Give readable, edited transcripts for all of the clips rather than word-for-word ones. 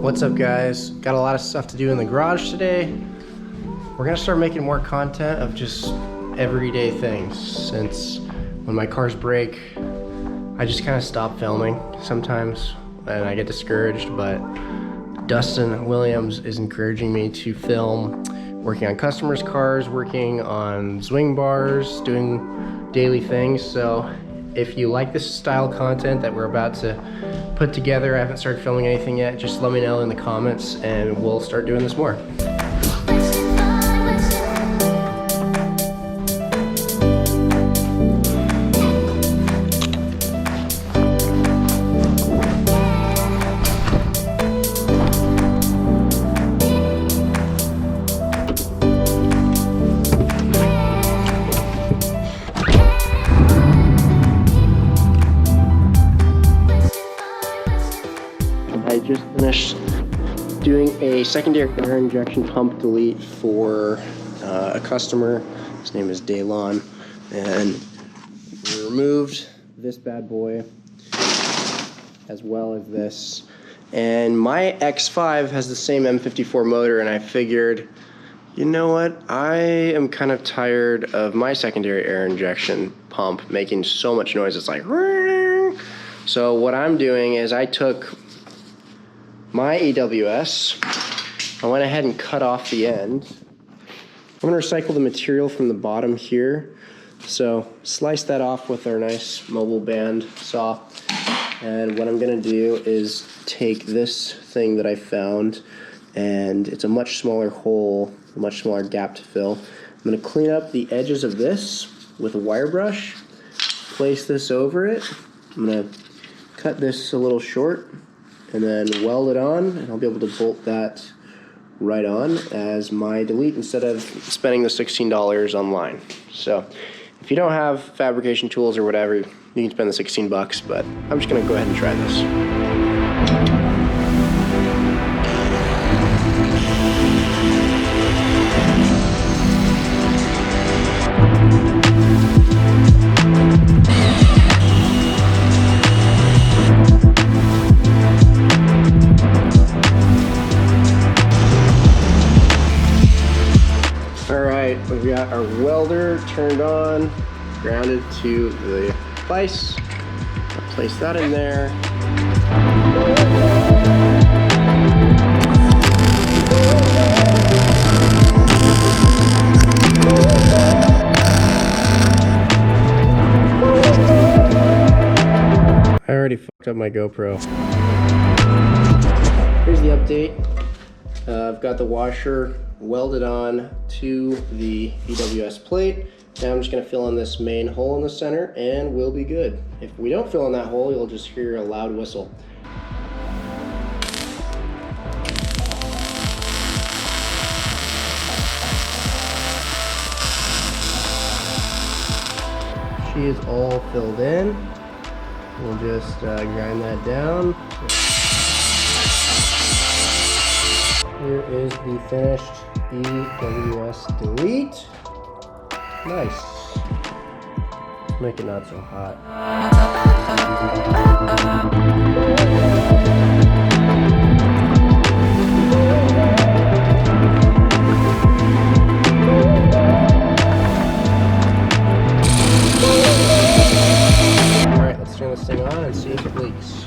What's up, guys? Got a lot of stuff to do in the garage today. We're gonna start making more content of just everyday things, since when my cars break, I just kind of stop filming sometimes and I get discouraged, but Dustin Williams is encouraging me to film working on customers' cars, working on swing bars, doing daily things. So if you like this style content that we're about to put together, I haven't started filming anything yet, just let me know in the comments and we'll start doing this more. I just finished doing a secondary air injection pump delete for a customer. His name is Daylon, and we removed this bad boy as well as this. And my X5 has the same M54 motor, and I figured, you know what, I am kind of tired of my secondary air injection pump making so much noise. It's like, so what I'm doing is I took my EWS, I went ahead and cut off the end. I'm gonna recycle the material from the bottom here. So slice that off with our nice mobile band saw. And what I'm gonna do is take this thing that I found, and it's a much smaller hole, a much smaller gap to fill. I'm gonna clean up the edges of this with a wire brush, place this over it. I'm gonna cut this a little short, and then weld it on, and I'll be able to bolt that right on as my delete instead of spending the $16 online. So if you don't have fabrication tools or whatever, you can spend the 16 bucks, but I'm just gonna go ahead and try this. We got our welder turned on, grounded to the vise. I'll place that in there. I already fucked up my GoPro. Here's the update. I've got the washer welded on to the EWS plate. Now I'm just going to fill in this main hole in the center and we'll be good. If we don't fill in that hole, you'll just hear a loud whistle. She is all filled in. We'll just grind that down. Here is the finished EWS Delete. Nice. Make it not so hot. All right, let's turn this thing on and see if it leaks.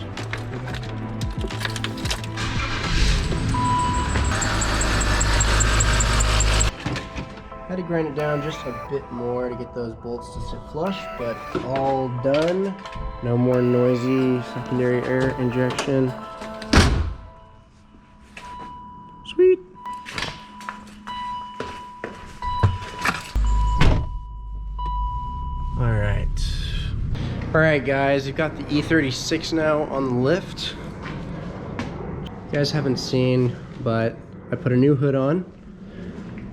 Had to grind it down just a bit more to get those bolts to sit flush, but all done. No more noisy secondary air injection. Sweet. All right, guys, we've got the E36 now on the lift. You guys haven't seen, but I put a new hood on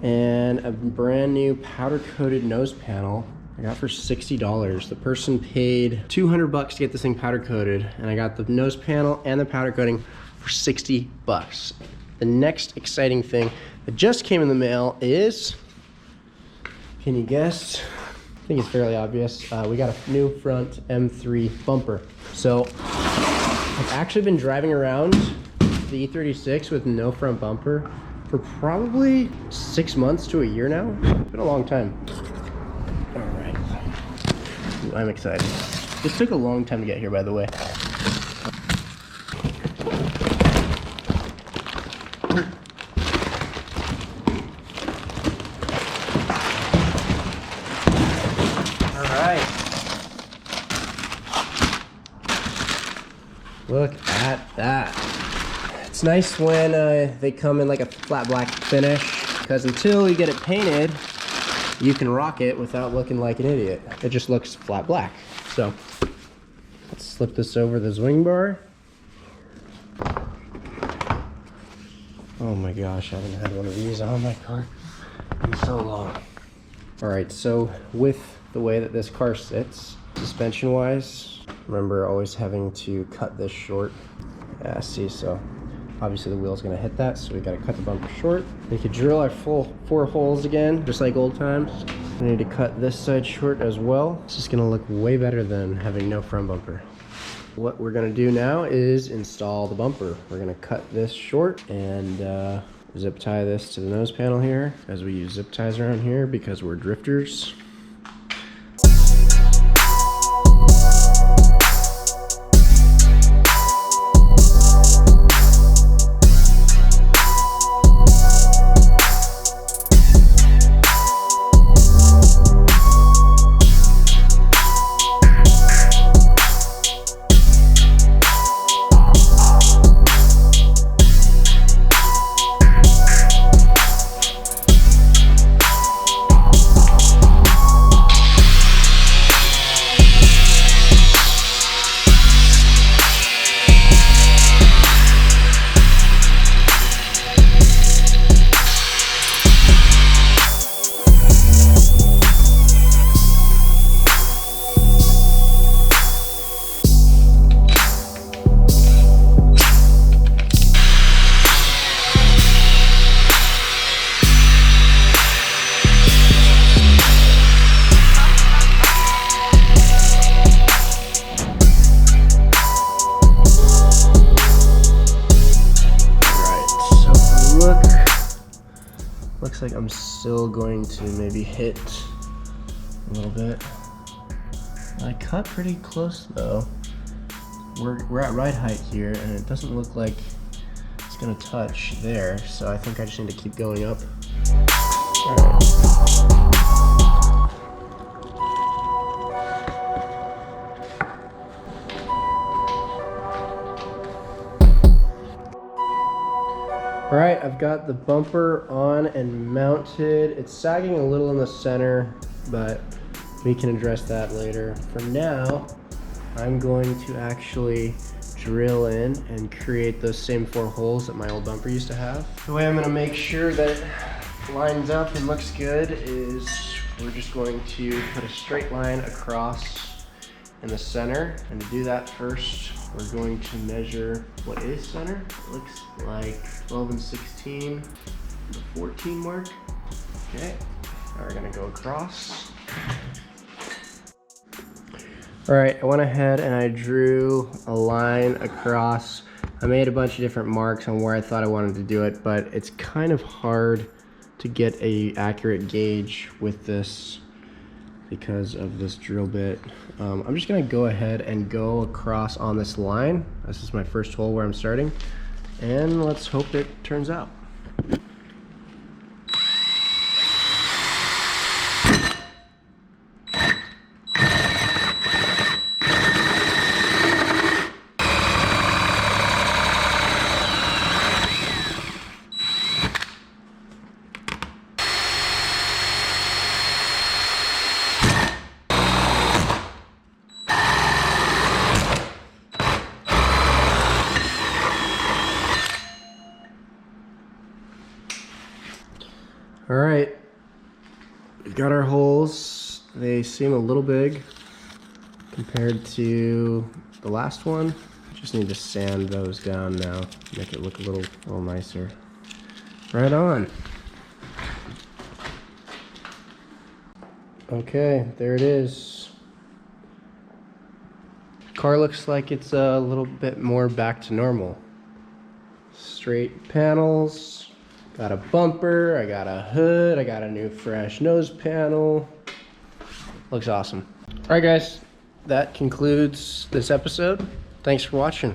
and a brand new powder coated nose panel I got for $60. The person paid 200 bucks to get this thing powder coated, and I got the nose panel and the powder coating for 60 bucks. The next exciting thing that just came in the mail is, can you guess? I think it's fairly obvious. We got a new front M3 bumper. So I've actually been driving around the E36 with no front bumper for probably 6 months to a year now. It's been a long time. All right. Ooh, I'm excited. This took a long time to get here, by the way. All right. Look at that. It's nice when they come in like a flat black finish, because until you get it painted, you can rock it without looking like an idiot. It just looks flat black. So let's slip this over the swing bar. Oh my gosh, I haven't had one of these on my car in so long. All right, so with the way that this car sits, suspension wise, remember always having to cut this short. Yeah, see, so obviously the wheel's gonna hit that, so we gotta cut the bumper short. We could drill our full 4 holes again, just like old times. We need to cut this side short as well. It's just gonna look way better than having no front bumper. What we're gonna do now is install the bumper. We're gonna cut this short and zip tie this to the nose panel here, as we use zip ties around here because we're drifters. Looks like I'm still going to maybe hit a little bit. I cut pretty close though. We're at ride height here and it doesn't look like it's gonna touch there, so I think I just need to keep going up. All right. All right, I've got the bumper on and mounted. It's sagging a little in the center, but we can address that later. For now, I'm going to actually drill in and create those same 4 holes that my old bumper used to have. The way I'm gonna make sure that it lines up and looks good is we're just going to put a straight line across in the center. And to do that first, we're going to measure what is center. It looks like 12 and 16, the 14 mark. Okay, now we're gonna go across. All right, I went ahead and I drew a line across. I made a bunch of different marks on where I thought I wanted to do it, but it's kind of hard to get a accurate gauge with this because of this drill bit. I'm just gonna go ahead and go across on this line. This is my first hole where I'm starting, and let's hope it turns out. All right, we've got our holes. They seem a little big compared to the last one. Just need to sand those down now, make it look a little nicer. Right on. Okay, there it is. car looks like it's a little bit more back to normal. Straight panels, got a bumper, I got a hood, I got a new fresh nose panel. Looks awesome. All right, guys, that concludes this episode. Thanks for watching.